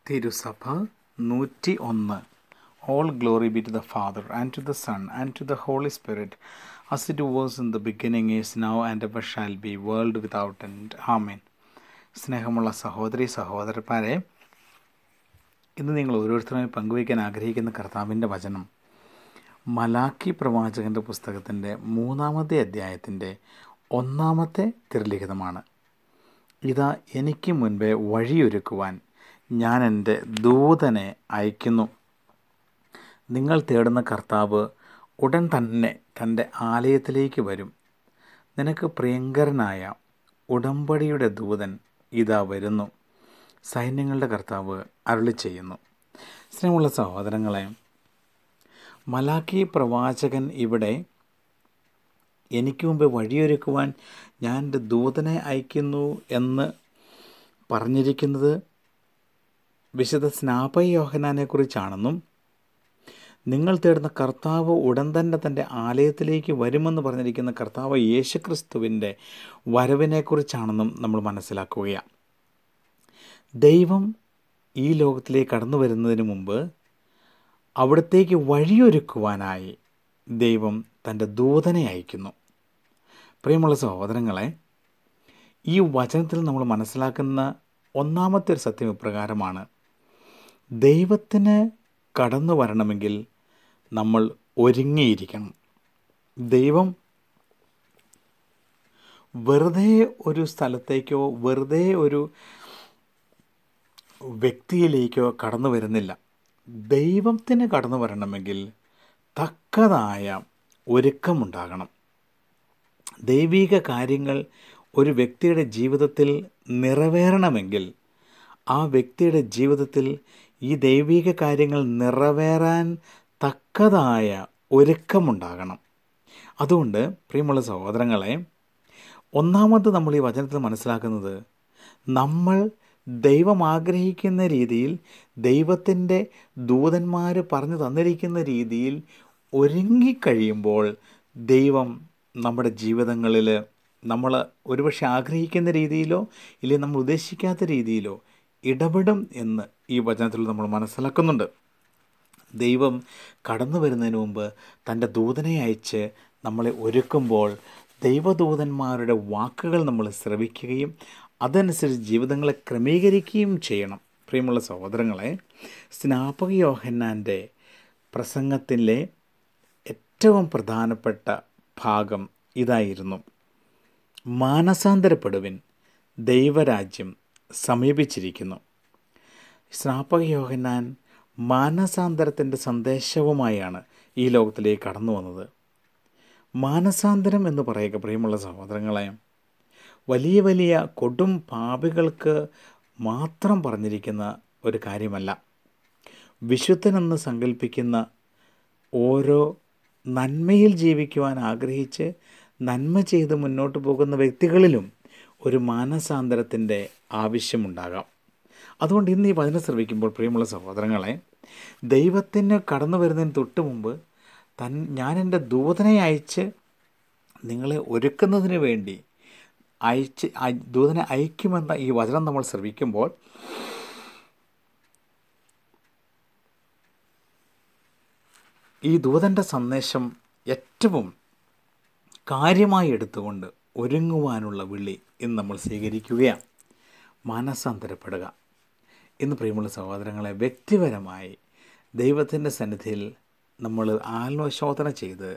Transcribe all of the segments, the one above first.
തിരുസഭ 101. All glory be to the Father, and to the Son, and to the Holy Spirit, as it was in the beginning, is now, and ever shall be, world without end. Amen. സ്നേഹമുള്ള സഹോദരി സഹോദരന്മാരെ, ഇന്ന് നിങ്ങൾ ഓരോരുത്തരുമായി പങ്കുവയ്ക്കാൻ ആഗ്രഹിക്കുന്ന കർത്താവിൻ്റെ വചനം മലാക്കി പ്രവാചകൻ്റെ പുസ്തകത്തിൻ്റെ 3-ാമത്തെ അധ്യായത്തിൻ്റെ 1-ാമത്തെ തിരുലിഖിതമാണ്. ഇതാ എനിക്ക് മുൻപേ വഴിയൊരുക്കുവാൻ ഞാൻ എൻ്റെ ദൂതനെ അയക്കുന്നു. നിങ്ങൾ തേടുന്ന കർത്താവ് ഉടൻ തന്നെ തൻ്റെ ആലയത്തിലേക്ക് വരും. നിനക്ക് പ്രിയങ്കരനായ ഉടമ്പടിയുടെ ദൂതൻ ഇതാ വരുന്നു. സൈന്യങ്ങളുടെ കർത്താവ് അരുളി ചെയ്യുന്നു. സ്നേഹമുള്ള സഹോദരങ്ങളെ, മലാക്കി പ്രവാചകൻ ഇവിടെ എനിക്ക് മുമ്പ് വഴിയൊരുക്കുവാൻ ഞാൻ എൻ്റെ ദൂതനെ അയക്കുന്നു എന്ന് പറഞ്ഞിരിക്കുന്നത് വിശുദ്ധ സ്നാപക യോഹന്നാനെക്കുറിച്ചാണെന്നും നിങ്ങൾ തേടുന്ന കർത്താവ് ഉടൻ തന്നെ തൻ്റെ ആലയത്തിലേക്ക് വരുമെന്ന് പറഞ്ഞിരിക്കുന്ന കർത്താവ് യേശുക്രിസ്തുവിൻ്റെ വരവിനെക്കുറിച്ചാണെന്നും നമ്മൾ മനസ്സിലാക്കുകയാണ്. ദൈവം ഈ ലോകത്തിലേക്ക് കടന്നു വരുന്നതിന് മുമ്പ് അവിടത്തേക്ക് വഴിയൊരുക്കുവാനായി ദൈവം തൻ്റെ ദൂതനെ അയക്കുന്നു. പ്രിയമുള്ള സഹോദരങ്ങളെ, ഈ വചനത്തിൽ നമ്മൾ മനസ്സിലാക്കുന്ന 1-ാമത്തെ ഒരു സത്യം ഇപ്രകാരമാണ്: ദൈവത്തിന് കടന്നു വരണമെങ്കിൽ നമ്മൾ ഒരുങ്ങിയിരിക്കണം. ദൈവം വെറുതെ ഒരു സ്ഥലത്തേക്കോ വെറുതെ ഒരു വ്യക്തിയിലേക്കോ കടന്നു വരുന്നില്ല. ദൈവത്തിന് കടന്നു വരണമെങ്കിൽ തക്കതായ ഒരുക്കമുണ്ടാകണം. ദൈവിക കാര്യങ്ങൾ ഒരു വ്യക്തിയുടെ ജീവിതത്തിൽ നിറവേറണമെങ്കിൽ ആ വ്യക്തിയുടെ ജീവിതത്തിൽ ഈ ദൈവിക കാര്യങ്ങൾ നിറവേറാൻ തക്കതായ ഒരുക്കമുണ്ടാകണം. അതുകൊണ്ട് പ്രിയമുള്ള സഹോദരങ്ങളെ, ഒന്നാമത് നമ്മൾ ഈ വചനത്തിൽ മനസ്സിലാക്കുന്നത്, നമ്മൾ ദൈവം ആഗ്രഹിക്കുന്ന രീതിയിൽ, ദൈവത്തിൻ്റെ ദൂതന്മാർ പറഞ്ഞു തന്നിരിക്കുന്ന രീതിയിൽ ഒരുങ്ങിക്കഴിയുമ്പോൾ ദൈവം നമ്മുടെ ജീവിതങ്ങളിൽ നമ്മൾ ഒരുപക്ഷെ ആഗ്രഹിക്കുന്ന രീതിയിലോ ഇല്ലെങ്കിൽ നമ്മൾ ഉദ്ദേശിക്കാത്ത രീതിയിലോ ഇടപെടും എന്ന് ഈ വചനത്തിൽ നമ്മൾ മനസ്സിലാക്കുന്നുണ്ട്. ദൈവം കടന്നു വരുന്നതിന് മുമ്പ് തൻ്റെ ദൂതനെ അയച്ച് നമ്മളെ ഒരുക്കുമ്പോൾ ദൈവദൂതന്മാരുടെ വാക്കുകൾ നമ്മൾ ശ്രവിക്കുകയും അതനുസരിച്ച് ജീവിതങ്ങളെ ക്രമീകരിക്കുകയും ചെയ്യണം. പ്രിയമുള്ള സഹോദരങ്ങളെ, സ്നാപക യോഹന്നാൻ്റെ പ്രസംഗത്തിലെ ഏറ്റവും പ്രധാനപ്പെട്ട ഭാഗം ഇതായിരുന്നു: മാനസാന്തരപ്പെടുവിൻ, ദൈവരാജ്യം സമീപിച്ചിരിക്കുന്നു. സ്നാപക യോഹന്നാൻ മാനസാന്തരത്തിൻ്റെ സന്ദേശവുമായാണ് ഈ ലോകത്തിലേക്ക് കടന്നു വന്നത്. മാനസാന്തരം എന്ന് പറയുക, പ്രിയമുള്ള സഹോദരങ്ങളെ, വലിയ വലിയ കൊടും പാപികൾക്ക് മാത്രം പറഞ്ഞിരിക്കുന്ന ഒരു കാര്യമല്ല. വിശുദ്ധനെന്ന് സങ്കല്പിക്കുന്ന ഓരോ നന്മയിൽ ജീവിക്കുവാൻ ആഗ്രഹിച്ച് നന്മ ചെയ്ത് മുന്നോട്ട് പോകുന്ന വ്യക്തികളിലും ഒരു മാനസാന്തരത്തിൻ്റെ ആവശ്യമുണ്ടാകാം. അതുകൊണ്ട് ഇന്ന് ഈ വചനം ശ്രവിക്കുമ്പോൾ പ്രിയമുള്ള സഹോദരങ്ങളെ, ദൈവത്തിന് കടന്നു വരുന്നതിന് തൊട്ട് മുമ്പ് ഞാൻ എൻ്റെ ദൂതനെ അയച്ച് നിങ്ങളെ ഒരുക്കുന്നതിന് വേണ്ടി ദൂതനെ അയക്കുമെന്ന ഈ വചനം നമ്മൾ ശ്രവിക്കുമ്പോൾ ഈ ദൂതൻ്റെ സന്ദേശം ഏറ്റവും കാര്യമായി എടുത്തുകൊണ്ട് ഒരുങ്ങുവാനുള്ള വിളി ഇന്ന് നമ്മൾ സ്വീകരിക്കുകയാണ്. മാനസാന്തരപ്പെടുക. ഇന്ന് പ്രിയമുള്ള സഹോദരങ്ങളെ, വ്യക്തിപരമായി ദൈവത്തിൻ്റെ സന്നിധിയിൽ നമ്മൾ ആത്മശോധന ചെയ്ത്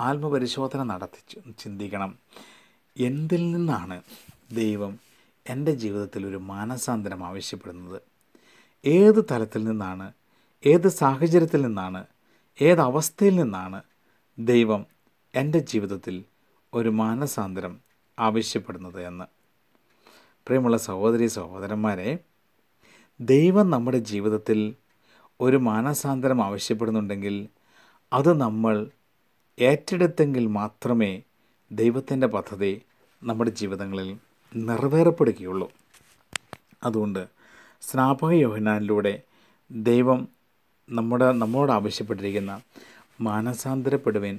ആത്മപരിശോധന നടത്തി ചിന്തിക്കണം. എന്തിൽ നിന്നാണ് ദൈവം എൻ്റെ ജീവിതത്തിൽ ഒരു മാനസാന്തരം ആവശ്യപ്പെടുന്നത്? ഏത് തലത്തിൽ നിന്നാണ്, ഏത് സാഹചര്യത്തിൽ നിന്നാണ്, ഏതവസ്ഥയിൽ നിന്നാണ് ദൈവം എൻ്റെ ജീവിതത്തിൽ ഒരു മാനസാന്തരം ആവശ്യപ്പെടുന്നത് എന്ന്? പ്രിയമുള്ള സഹോദരി സഹോദരന്മാരെ, ദൈവം നമ്മുടെ ജീവിതത്തിൽ ഒരു മാനസാന്തരം ആവശ്യപ്പെടുന്നുണ്ടെങ്കിൽ അത് നമ്മൾ ഏറ്റെടുത്തെങ്കിൽ മാത്രമേ ദൈവത്തിൻ്റെ പദ്ധതി നമ്മുടെ ജീവിതങ്ങളിൽ നിറവേറപ്പെടുകയുള്ളൂ. അതുകൊണ്ട് സ്നാപക യോഹന്നാനിലൂടെ ദൈവം നമ്മോട് ആവശ്യപ്പെട്ടിരിക്കുന്ന മാനസാന്തരപ്പെടുവിൻ,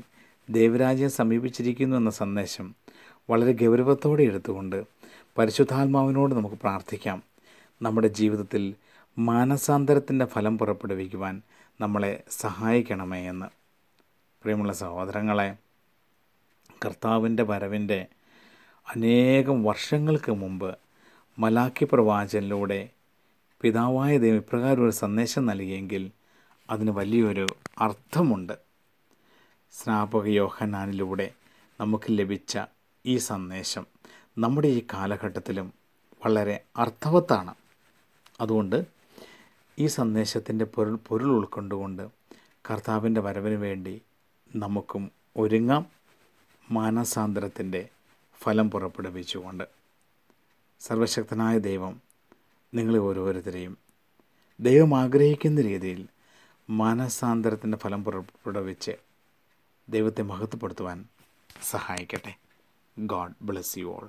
ദൈവരാജ്യം സമീപിച്ചിരിക്കുന്നു എന്ന സന്ദേശം വളരെ ഗൗരവത്തോടെ എടുത്തുകൊണ്ട് പരിശുദ്ധാത്മാവിനോട് നമുക്ക് പ്രാർത്ഥിക്കാം. നമ്മുടെ ജീവിതത്തിൽ മാനസാന്തരത്തിൻ്റെ ഫലം പുറപ്പെടുവിക്കുവാൻ നമ്മളെ സഹായിക്കണമേ എന്ന്. പ്രിയമുള്ള സഹോദരങ്ങളെ, കർത്താവിൻ്റെ വരവിൻ്റെ അനേകം വർഷങ്ങൾക്ക് മുമ്പ് മലാക്കി പ്രവാചകനിലൂടെ പിതാവായ ദൈവം ഇപ്രകാരം ഒരു സന്ദേശം നൽകിയെങ്കിൽ അതിന് വലിയൊരു അർത്ഥമുണ്ട്. സ്നാപക യോഹന്നാനിലൂടെ നമുക്ക് ലഭിച്ച ഈ സന്ദേശം നമ്മുടെ ഈ കാലഘട്ടത്തിലും വളരെ അർത്ഥവത്താണ്. അതുകൊണ്ട് ഈ സന്ദേശത്തിൻ്റെ പൊരുൾ ഉൾക്കൊണ്ടുകൊണ്ട് കർത്താവിൻ്റെ വരവിന് വേണ്ടി നമുക്കും ഒരുങ്ങാം, മാനസാന്തരത്തിൻ്റെ ഫലം പുറപ്പെടുവിച്ചുകൊണ്ട്. സർവശക്തനായ ദൈവം നിങ്ങളെ ഓരോരുത്തരെയും ദൈവം ആഗ്രഹിക്കുന്ന രീതിയിൽ മാനസാന്തരത്തിൻ്റെ ഫലം പുറപ്പെടുവിച്ച് ദൈവത്തെ മഹത്വപ്പെടുത്തുവാൻ സഹായിക്കട്ടെ. God bless you all.